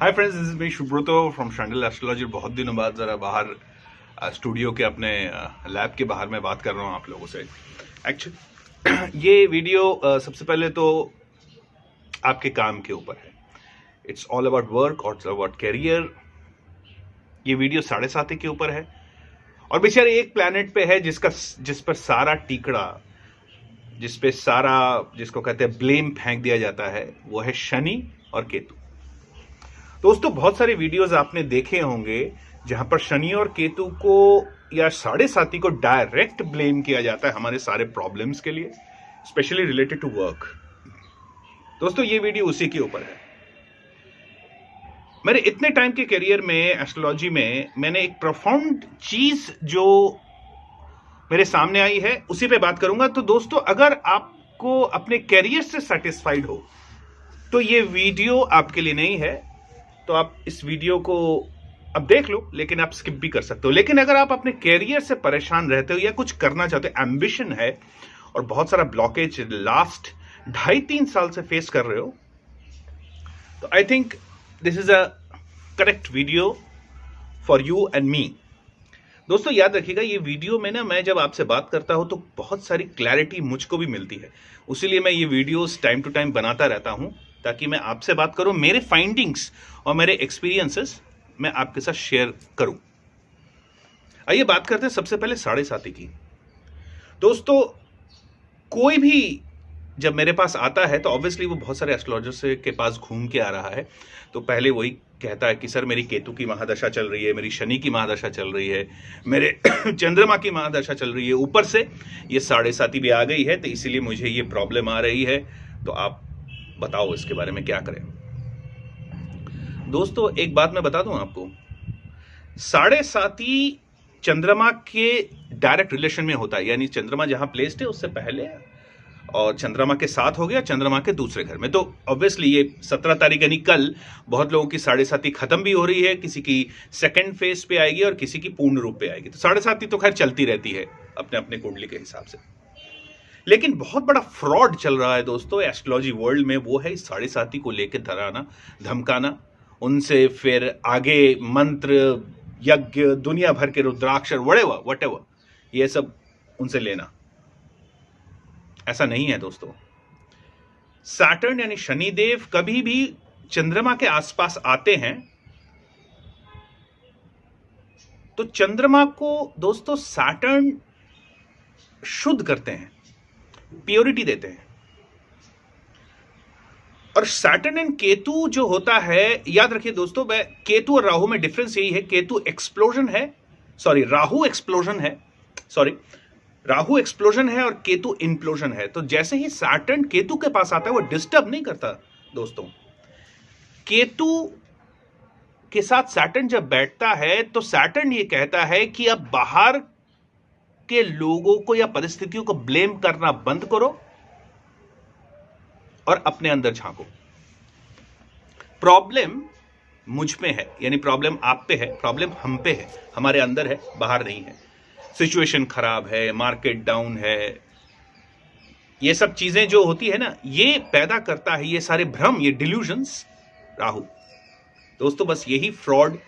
Hi friends, this is me Subrato from Shandil astrology. बहुत दिनों बाद जरा बाहर स्टूडियो के अपने लैब के बाहर मैं बात कर रहा हूँ आप लोगों से। एक्चुअली ये वीडियो सबसे पहले तो आपके काम के ऊपर है। इट्स ऑल अबाउट वर्क और अबाउट कैरियर। ये वीडियो 7:30 के ऊपर है और बेचारे एक प्लैनेट पे है जिस पर सारा टीकड़ा, जिस पे सारा, जिसको कहते हैं ब्लेम, फेंक दिया जाता है, वो है शनि और केतु। दोस्तों, बहुत सारे वीडियोस आपने देखे होंगे जहां पर शनि और केतु को या 7:30 को डायरेक्ट ब्लेम किया जाता है हमारे सारे प्रॉब्लम्स के लिए, स्पेशली रिलेटेड टू वर्क। दोस्तों, ये वीडियो उसी के ऊपर है। मेरे इतने टाइम के करियर में एस्ट्रोलॉजी में मैंने एक प्रोफाउंड चीज जो मेरे सामने आई है उसी पे बात करूंगा। तो दोस्तों, अगर आपको अपने करियर से सेटिस्फाइड हो तो ये वीडियो आपके लिए नहीं है। तो आप इस वीडियो को अब देख लो, लेकिन आप स्किप भी कर सकते हो। लेकिन अगर आप अपने कैरियर से परेशान रहते हो या कुछ करना चाहते हो, एम्बिशन है और बहुत सारा ब्लॉकेज लास्ट 2.5-3 साल से फेस कर रहे हो, तो I think this is a correct video for you and me. दोस्तों, याद रखिएगा, ये वीडियो में ना मैं जब आपसे बात करता हूं तो बहुत सारी क्लैरिटी मुझको भी मिलती है। उसीलिए मैं ये वीडियोस टाइम टू टाइम बनाता रहता हूं ताकि मैं आपसे बात करूं, मेरे फाइंडिंग्स और मेरे एक्सपीरियंसेस मैं आपके साथ शेयर करूं। आइए बात करते हैं सबसे पहले 7:30 की। दोस्तों, कोई भी जब मेरे पास आता है तो ऑब्वियसली वो बहुत सारे एस्ट्रोलॉजर्स के पास घूम के आ रहा है। तो पहले वही कहता है कि सर, मेरी केतु की महादशा चल रही है, मेरी शनि की महादशा चल रही है, मेरे चंद्रमा की महादशा चल रही है, ऊपर से ये 7:30 भी आ गई है, तो इसीलिए मुझे ये प्रॉब्लम आ रही है। तो आप बताओ इसके बारे में क्या करें। दोस्तों, एक बात मैं बता दूं आपको, 7:30 चंद्रमा के डायरेक्ट रिलेशन में होता है। यानी चंद्रमा जहां प्लेस्ड है उससे पहले और चंद्रमा के साथ हो गया चंद्रमा के दूसरे घर में। तो ऑब्वियसली ये 17 तारीख यानी कल बहुत लोगों की 7:30 खत्म भी हो रही है, किसी की सेकंड फेज पे आएगी और किसी की पूर्ण रूप पे आएगी। तो 7:30 तो खैर चलती रहती है अपने अपने कुंडली के हिसाब से। लेकिन बहुत बड़ा फ्रॉड चल रहा है दोस्तों एस्ट्रोलॉजी वर्ल्ड में, वो है इस 7:30 को लेकर डराना, धमकाना, उनसे फिर आगे मंत्र, यज्ञ, दुनिया भर के रुद्राक्षर, वटेवर, ये सब उनसे लेना। ऐसा नहीं है दोस्तों। सैटर्न यानी शनिदेव कभी भी चंद्रमा के आसपास आते हैं तो चंद्रमा को दोस्तों सैटर्न शुद्ध करते हैं, प्योरिटी देते हैं। और सैटर्न एंड केतु जो होता है, याद रखिए दोस्तों, केतु और राहु में डिफरेंस यही है, केतु एक्सप्लोजन है, राहु एक्सप्लोजन है, राहु एक्सप्लोजन है और केतु इंप्लोजन है। तो जैसे ही सैटर्न केतु के पास आता है वो डिस्टर्ब नहीं करता दोस्तों। केतु के साथ सैटर्न जब बैठता है तो सैटर्न ये कहता है कि अब बाहर के लोगों को या परिस्थितियों को ब्लेम करना बंद करो और अपने अंदर झांको। प्रॉब्लम मुझ में है, यानी प्रॉब्लम आप पे है, प्रॉब्लम हम पे है, हमारे अंदर है, बाहर नहीं है। सिचुएशन खराब है, मार्केट डाउन है, ये सब चीजें जो होती है ना, ये पैदा करता है ये सारे भ्रम, ये डिल्यूजन्स, राहु। दोस्तों, बस यही फ्रॉड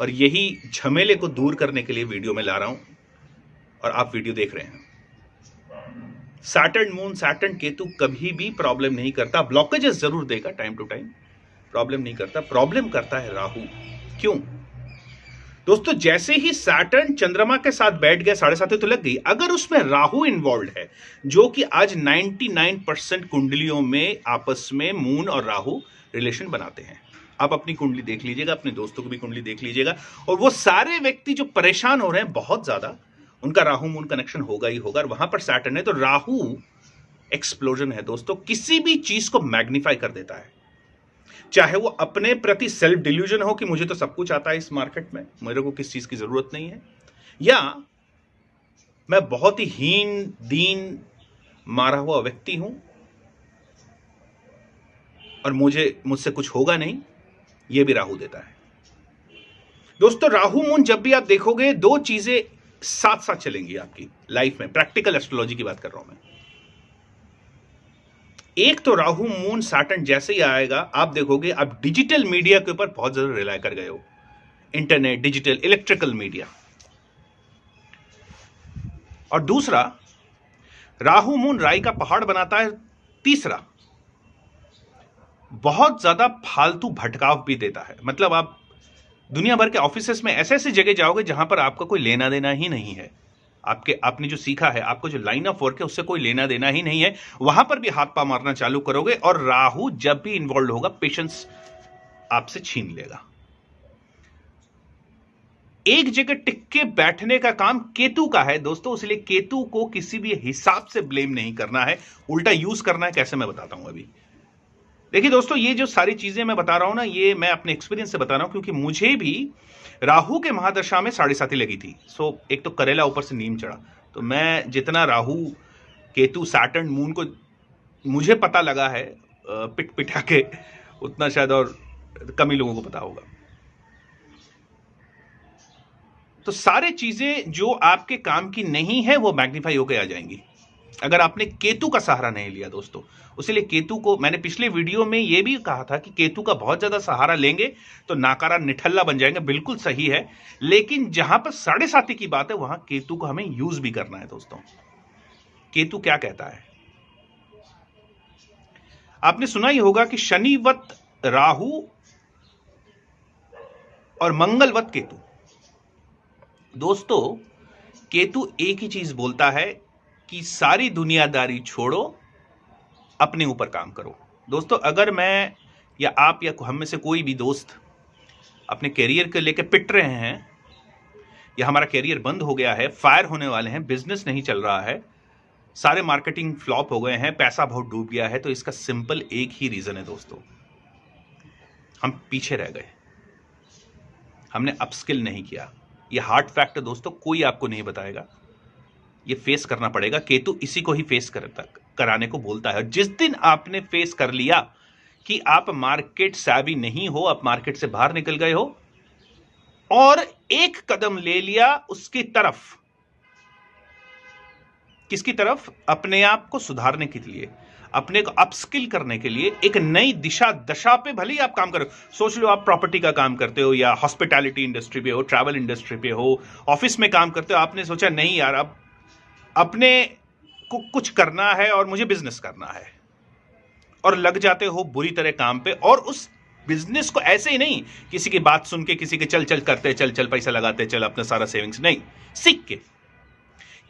और यही झमेले को दूर करने के लिए वीडियो में ला रहा हूं और आप वीडियो देख रहे हैं। सैटर्न मून, सैटर्न केतु कभी भी प्रॉब्लम नहीं करता, ब्लॉकेजेस जरूर देगा टाइम टू टाइम, प्रॉब्लम नहीं करता। प्रॉब्लम करता है राहु। क्यों दोस्तों? जैसे ही सैटर्न चंद्रमा के साथ बैठ गया 7:30 तो लग गई। अगर उसमें राहु इन्वॉल्व है, जो कि आज 99% कुंडलियों में आपस में मून और राहु रिलेशन बनाते हैं। आप अपनी कुंडली देख लीजिएगा, अपने दोस्तों की भी कुंडली देख लीजिएगा, और वो सारे व्यक्ति जो परेशान हो रहे हैं बहुत ज्यादा, उनका राहु मून कनेक्शन होगा ही होगा। और वहां पर सैटर्न है तो राहु एक्सप्लोजन है दोस्तों, किसी भी चीज को मैग्नीफाई कर देता है। चाहे वो अपने प्रति सेल्फ डिल्यूजन हो कि मुझे तो सब कुछ आता है इस मार्केट में, मेरे को किस चीज की जरूरत नहीं है, या मैं बहुत ही हीन दीन मारा हुआ व्यक्ति हूं और मुझसे कुछ होगा नहीं, ये भी राहु देता है। दोस्तों, राहु मून जब भी आप देखोगे, दो चीजें साथ साथ चलेंगी आपकी लाइफ में। प्रैक्टिकल एस्ट्रोलॉजी की बात कर रहा हूं मैं। एक तो राहु मून सैटर्न जैसे ही आएगा आप देखोगे आप डिजिटल मीडिया के ऊपर बहुत ज्यादा रिलाय कर गए हो, इंटरनेट, डिजिटल, इलेक्ट्रिकल मीडिया। और दूसरा, राहु मून राई का पहाड़ बनाता है। तीसरा, बहुत ज्यादा फालतू भटकाव भी देता है। मतलब आप दुनिया भर के ऑफिसेस में ऐसे ऐसे जगह जाओगे जहां पर आपका कोई लेना देना ही नहीं है, आपने जो सीखा है, आपको जो लाइन ऑफ वर्क है उससे कोई लेना देना ही नहीं है, वहां पर भी हाथ पांव मारना चालू करोगे और राहु जब भी इन्वॉल्व होगा पेशेंस आपसे छीन लेगा। एक जगह टिक के बैठने का काम केतु का है दोस्तों, इसलिए केतु को किसी भी हिसाब से ब्लेम नहीं करना है, उल्टा यूज करना है। कैसे, मैं बताता हूं अभी। देखिए दोस्तों, ये जो सारी चीजें मैं बता रहा हूं ना, ये मैं अपने एक्सपीरियंस से बता रहा हूं, क्योंकि मुझे भी राहु के महादशा में 7.5 लगी थी। एक तो करेला ऊपर से नीम चढ़ा, तो मैं जितना राहु केतु सैटर्न मून को मुझे पता लगा है पिट पिटा के, उतना शायद और कम ही लोगों को पता होगा। तो सारी चीजें जो आपके काम की नहीं है वो मैग्नीफाई होकर आ जाएंगी अगर आपने केतु का सहारा नहीं लिया दोस्तों। इसलिए केतु को मैंने पिछले वीडियो में यह भी कहा था कि केतु का बहुत ज्यादा सहारा लेंगे तो नाकारा निठल्ला बन जाएंगे। बिल्कुल सही है, लेकिन जहां पर 7.5 की बात है वहां केतु को हमें यूज भी करना है दोस्तों। केतु क्या कहता है, आपने सुना ही होगा कि शनिवत राहु और मंगलवत केतु। दोस्तों, केतु एक ही चीज बोलता है कि सारी दुनियादारी छोड़ो, अपने ऊपर काम करो। दोस्तों, अगर मैं या आप या हम में से कोई भी दोस्त अपने कैरियर को लेकर पिट रहे हैं, या हमारा कैरियर बंद हो गया है, फायर होने वाले हैं, बिजनेस नहीं चल रहा है, सारे मार्केटिंग फ्लॉप हो गए हैं, पैसा बहुत डूब गया है, तो इसका सिंपल एक ही रीजन है दोस्तों, हम पीछे रह गए, हमने अपस्किल नहीं किया। ये हार्ड फैक्ट है दोस्तों, कोई आपको नहीं बताएगा, ये फेस करना पड़ेगा। केतु इसी को ही फेस कराने को बोलता है। जिस दिन आपने फेस कर लिया कि आप मार्केट savvy नहीं हो, आप मार्केट से बाहर निकल गए हो और एक कदम ले लिया उसकी तरफ, किसकी तरफ, अपने आप को सुधारने के लिए, अपने को अपस्किल करने के लिए, एक नई दिशा दशा पे भले ही आप काम करो। सोच लो आप प्रॉपर्टी का काम करते हो या हॉस्पिटैलिटी इंडस्ट्री पे हो, ट्रैवल इंडस्ट्री पे हो, ऑफिस में काम करते हो, आपने सोचा नहीं यार अब अपने को कुछ करना है और मुझे बिजनेस करना है, और लग जाते हो बुरी तरह काम पे। और उस बिजनेस को ऐसे ही नहीं किसी की बात सुन के, किसी के चल चल करते, चल चल पैसा लगाते, चल अपना सारा सेविंग्स, नहीं, सीख के।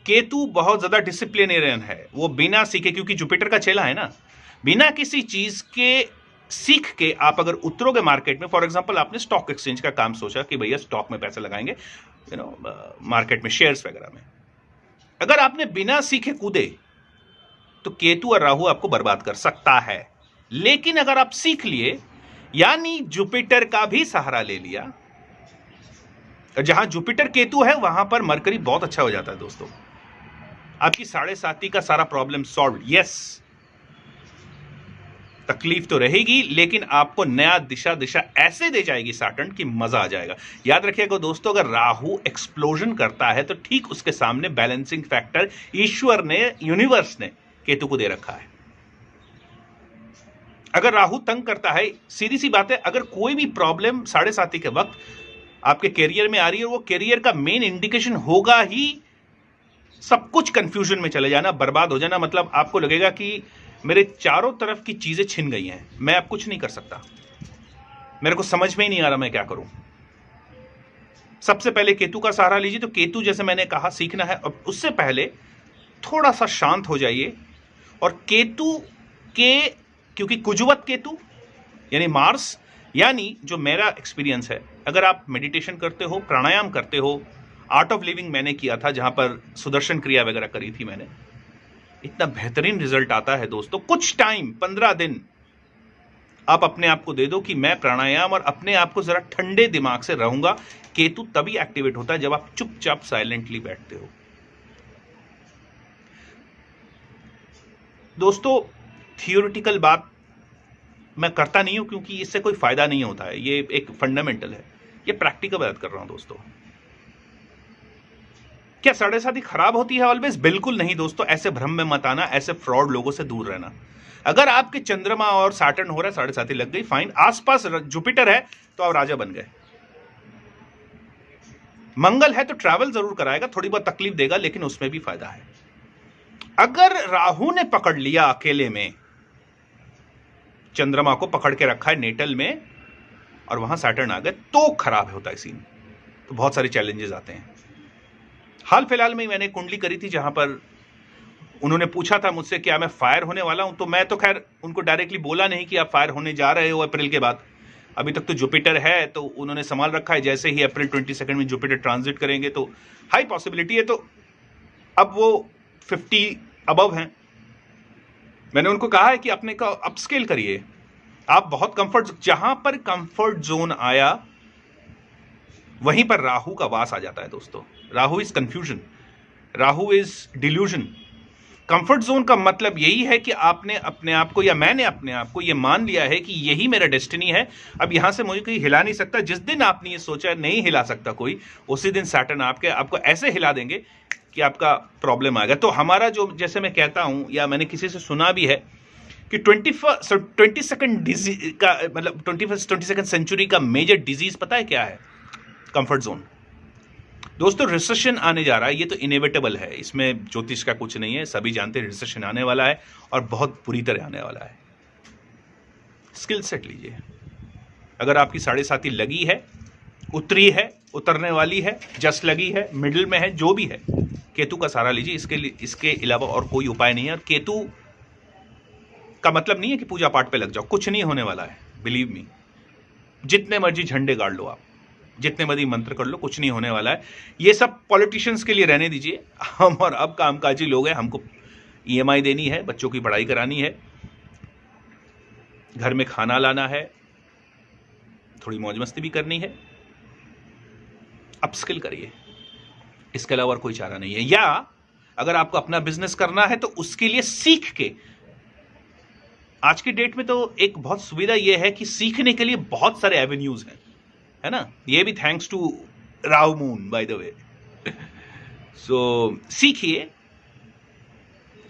केतु बहुत ज्यादा डिसिप्लिनेरियन है, वो बिना सीखे, क्योंकि जुपिटर का चेला है ना, बिना किसी चीज के सीख के आप अगर उतरोगे मार्केट में, फॉर एग्जांपल आपने स्टॉक एक्सचेंज का काम सोचा कि भैया स्टॉक में पैसा लगाएंगे, मार्केट में शेयर्स वगैरह में, अगर आपने बिना सीखे कूदे तो केतु और राहु आपको बर्बाद कर सकता है। लेकिन अगर आप सीख लिए, यानी जुपिटर का भी सहारा ले लिया, जहां जुपिटर केतु है वहां पर मरकरी बहुत अच्छा हो जाता है दोस्तों, आपकी 7.5 का सारा प्रॉब्लम सॉल्व। यस, तकलीफ तो रहेगी, लेकिन आपको नया दिशा ऐसे दे जाएगी सैटर्न की मजा आ जाएगा। याद रखिएगा दोस्तों, अगर राहु एक्सप्लोजन करता है तो ठीक उसके सामने बैलेंसिंग फैक्टर ईश्वर ने, यूनिवर्स ने केतु को दे रखा है। अगर राहु तंग करता है, सीधी सी बात है, अगर कोई भी प्रॉब्लम 7.5 के वक्त आपके कैरियर में आ रही है, वो कैरियर का मेन इंडिकेशन होगा ही सब कुछ कंफ्यूजन में चले जाना, बर्बाद हो जाना। मतलब आपको लगेगा कि मेरे चारों तरफ की चीजें छिन गई हैं, मैं अब कुछ नहीं कर सकता, मेरे को समझ में ही नहीं आ रहा मैं क्या करूं। सबसे पहले केतु का सहारा लीजिए। तो केतु, जैसे मैंने कहा, सीखना है। अब उससे पहले थोड़ा सा शांत हो जाइए, और केतु के, क्योंकि कुजवत केतु यानी मार्स, यानी जो मेरा एक्सपीरियंस है, अगर आप मेडिटेशन करते हो, प्राणायाम करते हो, आर्ट ऑफ लिविंग मैंने किया था जहां पर सुदर्शन क्रिया वगैरह करी थी मैंने, इतना बेहतरीन रिजल्ट आता है दोस्तों। कुछ टाइम, 15 दिन आप अपने आप को दे दो कि मैं प्राणायाम और अपने आप को जरा ठंडे दिमाग से रहूंगा। केतु तभी एक्टिवेट होता है जब आप चुपचाप साइलेंटली बैठते हो दोस्तों। थियोरिटिकल बात मैं करता नहीं हूं क्योंकि इससे कोई फायदा नहीं होता है, ये एक फंडामेंटल है, ये प्रैक्टिकल बात कर रहा हूं दोस्तों। क्या 7.5 खराब होती है ऑलवेज? बिल्कुल नहीं दोस्तों, ऐसे भ्रम में मत आना, ऐसे फ्रॉड लोगों से दूर रहना। अगर आपके चंद्रमा और सैटर्न हो रहा है 7.5 लग गई, फाइन। आसपास जुपिटर है तो आप राजा बन गए। मंगल है तो ट्रैवल जरूर कराएगा, थोड़ी बहुत तकलीफ देगा, लेकिन उसमें भी फायदा है। अगर राहु ने पकड़ लिया अकेले में, चंद्रमा को पकड़ के रखा है नेटल में और वहां सैटर्न आ गए, तो खराब होता है सीन, तो बहुत सारे चैलेंजेस आते हैं। हाल फिलहाल में मैंने कुंडली करी थी जहां पर उन्होंने पूछा था मुझसे क्या मैं फायर होने वाला हूं, तो मैं तो खैर उनको डायरेक्टली बोला नहीं कि आप फायर होने जा रहे हो अप्रैल के बाद। अभी तक तो जुपिटर है तो उन्होंने संभाल रखा है, जैसे ही अप्रैल 22 में जुपिटर ट्रांजिट करेंगे तो हाई पॉसिबिलिटी है, तो अब वो 50 अबव हैं। मैंने उनको कहा है कि अपने का अपस्केल करिए, आप बहुत कंफर्ट, जहां पर कंफर्ट जोन आया वहीं पर राहु का वास आ जाता है दोस्तों। Rahu is confusion, Rahu is delusion. Comfort zone का मतलब यही है कि आपने अपने आप को, या मैंने अपने आप को ये मान लिया है कि यही मेरा डेस्टिनी है, अब यहां से मुझे कोई हिला नहीं सकता। जिस दिन आपने ये सोचा नहीं हिला सकता कोई, उसी दिन सैटर्न आपको ऐसे हिला देंगे कि आपका प्रॉब्लम आएगा। तो हमारा जो, जैसे मैं कहता हूं या मैंने किसी से सुना भी है कि 22nd डिजीज का मतलब 22nd सेंचुरी का मेजर डिजीज पता है क्या है? Comfort zone. दोस्तों रिसेशन आने जा रहा है, ये तो इनएविटेबल है, इसमें ज्योतिष का कुछ नहीं है, सभी जानते हैं रिसेशन आने वाला है और बहुत बुरी तरह आने वाला है। स्किल सेट लीजिए। अगर आपकी 7.5 लगी है, उतरी है, उतरने वाली है, जस्ट लगी है, मिडिल में है, जो भी है, केतु का सहारा लीजिए। इसके अलावा और कोई उपाय नहीं है। और केतु का मतलब नहीं है कि पूजा पाठ पे लग जाओ, कुछ नहीं होने वाला है, बिलीव मी। जितने मर्जी झंडे गाड़ लो आप, जितने मर्जी मंत्र कर लो, कुछ नहीं होने वाला है। ये सब पॉलिटिशियंस के लिए रहने दीजिए। हम और अब कामकाजी लोग हैं, हमको EMI देनी है, बच्चों की पढ़ाई करानी है, घर में खाना लाना है, थोड़ी मौज मस्ती भी करनी है। अपस्किल करिए, इसके अलावा और कोई चारा नहीं है। या अगर आपको अपना बिजनेस करना है तो उसके लिए सीख के, आज की डेट में तो एक बहुत सुविधा यह है कि सीखने के लिए बहुत सारे एवेन्यूज हैं, है ना। ये भी thanks to Rahu moon by the way. So सीखिए,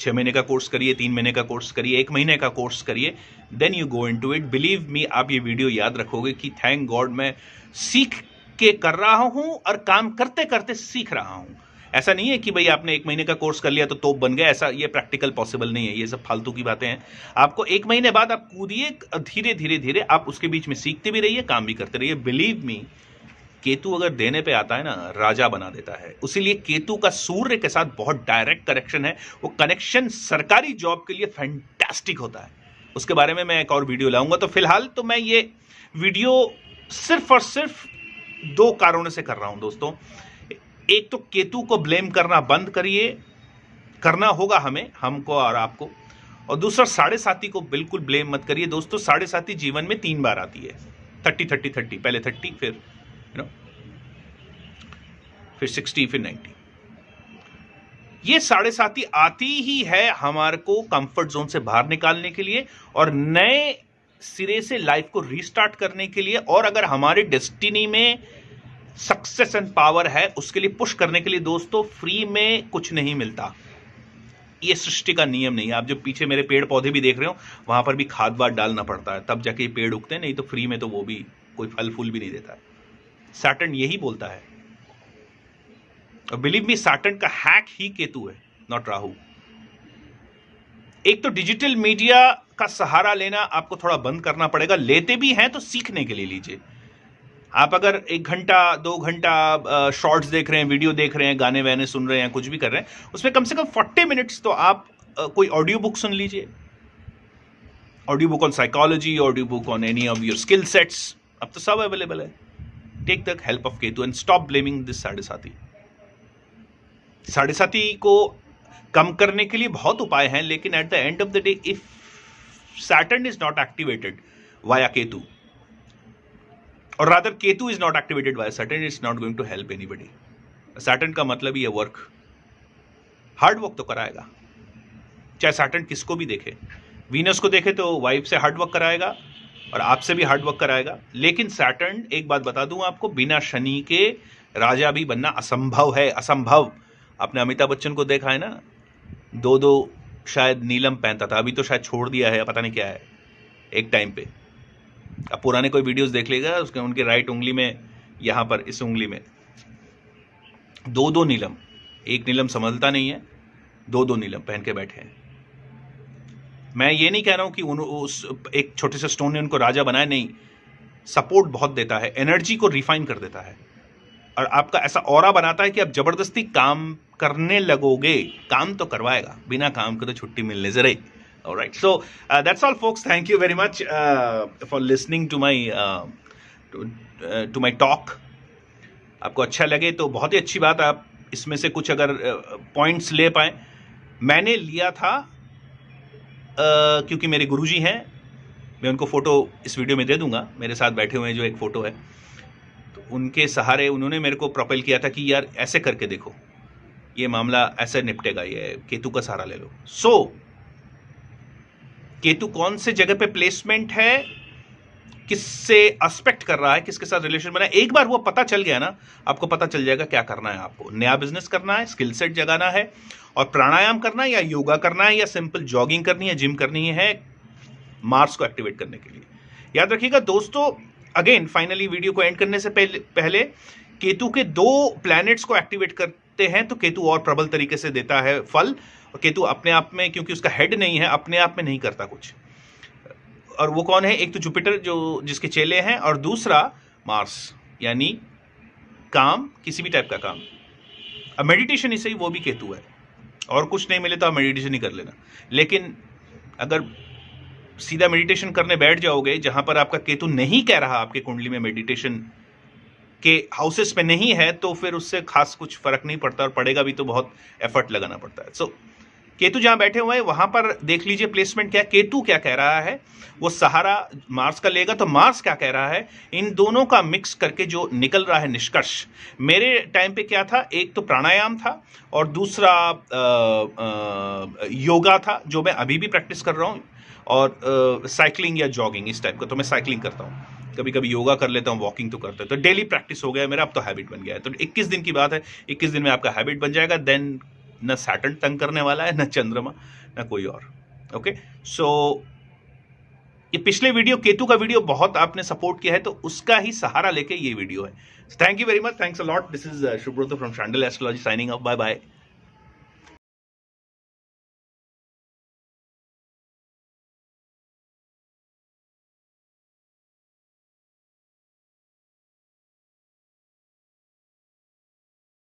6 महीने का कोर्स करिए, 3 महीने का कोर्स करिए, 1 महीने का कोर्स करिए, then you go into it. Believe me, आप ये वीडियो याद रखोगे कि थैंक गॉड मैं सीख के कर रहा हूं और काम करते करते सीख रहा हूं। ऐसा नहीं है कि भाई आपने 1 महीने का कोर्स कर लिया तो तोप बन गया, ऐसा ये प्रैक्टिकल पॉसिबल नहीं है, ये सब फालतू की बातें हैं। आपको 1 महीने बाद आप कूदिए, धीरे धीरे धीरे आप उसके बीच में सीखते भी रहिए, काम भी करते रहिए। बिलीव मी, केतु अगर देने पे आता है ना, राजा बना देता है। उसीलिए केतु का सूर्य के साथ बहुत डायरेक्ट कनेक्शन है। वो कनेक्शन सरकारी जॉब के लिए फैंटास्टिक होता है, उसके बारे में मैं एक और वीडियो लाऊंगा। तो फिलहाल तो मैं ये वीडियो सिर्फ और सिर्फ 2 कारणों से कर रहा हूं दोस्तों। एक तो केतु को ब्लेम करना बंद करिए, करना होगा हमें, हमको और आपको। और दूसरा 7.5 को बिल्कुल ब्लेम मत करिए दोस्तों। 7.5 जीवन में 3 बार आती है, 30-30-30, पहले 30, फिर फिर 60, फिर 90। ये 7.5 आती ही है हमारे को कंफर्ट जोन से बाहर निकालने के लिए और नए सिरे से लाइफ को रीस्टार्ट करने के लिए। और अगर हमारे डेस्टिनी में सक्सेस एंड पावर है, उसके लिए पुश करने के लिए दोस्तों। फ्री में कुछ नहीं मिलता, ये सृष्टि का नियम नहीं है। आप जो पीछे मेरे पेड़ पौधे भी देख रहे हो, वहां पर भी खाद वाद डालना पड़ता है, तब जाके पेड़ उगते हैं, नहीं तो फ्री में तो वो भी कोई फल फूल भी नहीं देता है। सैटर्न यही बोलता है, और बिलीव मी, सैटर्न का हैक ही केतु है, नॉट राहु। एक तो डिजिटल मीडिया का सहारा लेना आपको थोड़ा बंद करना पड़ेगा। लेते भी हैं तो सीखने के लिए लीजिए। आप अगर 1 घंटा 2 घंटा शॉर्ट्स देख रहे हैं, वीडियो देख रहे हैं, गाने वाने सुन रहे हैं, कुछ भी कर रहे हैं, उसमें कम से कम 40 मिनट्स तो आप कोई ऑडियो बुक सुन लीजिए। Audio book on psychology, audio book on any of your skill sets, अब तो सब अवेलेबल है। Take the help of Ketu and stop blaming this 7.5। 7.5 को कम करने के लिए बहुत उपाय हैं, लेकिन at the end of the day if Saturn is not activated via Ketu, और rather Ketu is not activated via Saturn, it's not going to help anybody. Saturn का मतलब ही है वर्क, हार्ड वर्क तो कराएगा। चाहे सैटर्न किसको भी देखे, वीनस को देखे तो वाइफ से हार्ड वर्क कराएगा और आपसे भी हार्ड वर्क कराएगा। लेकिन सैटर्न, एक बात बता दूं आपको, बिना शनि के राजा भी बनना असंभव है, असंभव। आपने अमिताभ बच्चन को देखा है ना, 2 शायद नीलम पहनता था, अभी तो शायद छोड़ दिया है, पता नहीं क्या है, एक टाइम पे। अब पुराने कोई वीडियोस देख लेगा, उसके उनके राइट उंगली में, यहां पर इस उंगली में दो नीलम, एक नीलम संभलता नहीं है, दो नीलम पहन के बैठे हैं। मैं ये नहीं कह रहा हूं कि उस एक छोटे से स्टोन ने उनको राजा बनाया, नहीं, सपोर्ट बहुत देता है, एनर्जी को रिफाइन कर देता है और आपका ऐसा ऑरा बनाता है कि आप जबरदस्ती काम करने लगोगे। काम तो करवाएगा, बिना काम के तो छुट्टी मिलने से रही। Alright, so that's all, folks. Thank you very much for listening to my talk. आपको अच्छा लगे तो बहुत ही अच्छी बात, आप इसमें से कुछ अगर पॉइंट्स ले पाए। मैंने लिया था क्योंकि मेरे गुरुजी हैं, मैं उनको फोटो इस वीडियो में दे दूंगा, मेरे साथ बैठे हुए हैं जो एक फोटो है, तो उनके सहारे उन्होंने मेरे को प्रोपेल किया था कि यार ऐसे करके देखो, ये मामला ऐसे निपटेगा, ये केतु का सहारा ले लो। केतु कौन से जगह पे प्लेसमेंट है, किससे एस्पेक्ट कर रहा है, किसके साथ रिलेशन बना है, एक बार वो पता चल गया ना, आपको पता चल जाएगा क्या करना है। आपको नया बिजनेस करना है, स्किल सेट जगाना है, और प्राणायाम करना है, या योगा करना है, या सिंपल जॉगिंग करनी है, जिम करनी है, मार्स को एक्टिवेट करने के लिए। याद रखिएगा दोस्तों, अगेन फाइनली वीडियो को एंड करने से पहले केतु के 2 प्लैनेट्स को एक्टिवेट करते हैं तो केतु और प्रबल तरीके से देता है फल। और केतु अपने आप में, क्योंकि उसका हेड नहीं है, अपने आप में नहीं करता कुछ। और वो कौन है? एक तो जुपिटर जो जिसके चेले हैं, और दूसरा मार्स, यानी काम, किसी भी टाइप का काम। अब मेडिटेशन ही सही, वो भी केतु है। और कुछ नहीं मिले तो आप मेडिटेशन ही कर लेना, लेकिन अगर सीधा मेडिटेशन करने बैठ जाओगे जहां पर आपका केतु नहीं कह रहा, आपके कुंडली में मेडिटेशन के हाउसेस में नहीं है, तो फिर उससे खास कुछ फर्क नहीं पड़ता, और पड़ेगा भी तो बहुत एफर्ट लगाना पड़ता है। सो केतु जहां बैठे हुए हैं वहां पर देख लीजिए प्लेसमेंट क्या है, केतु क्या कह रहा है, वो सहारा मार्स का लेगा, तो मार्स क्या कह रहा है। इन दोनों का मिक्स करके जो निकल रहा है निष्कर्ष, मेरे टाइम पे क्या था, एक तो प्राणायाम था और दूसरा योगा था, जो मैं अभी भी प्रैक्टिस कर रहा हूँ, और साइकिलिंग या जॉगिंग, इस टाइप का। तो मैं साइकिलिंग करता हूँ, कभी कभी योगा कर लेता हूँ, वॉकिंग तो करता हूँ, तो डेली प्रैक्टिस हो गया मेरा, अब तो हैबिट बन गया है। तो 21 दिन की बात है, 21 दिन में आपका हैबिट बन जाएगा, देन न सैटर्न तंग करने वाला है, न चंद्रमा, न कोई और। ओके, सो ये पिछले वीडियो, केतु का वीडियो बहुत आपने सपोर्ट किया है, तो उसका ही सहारा लेके ये वीडियो है। Thank you very much, thanks a lot. This is Shubhrat from Shandil astrology signing off, bye bye.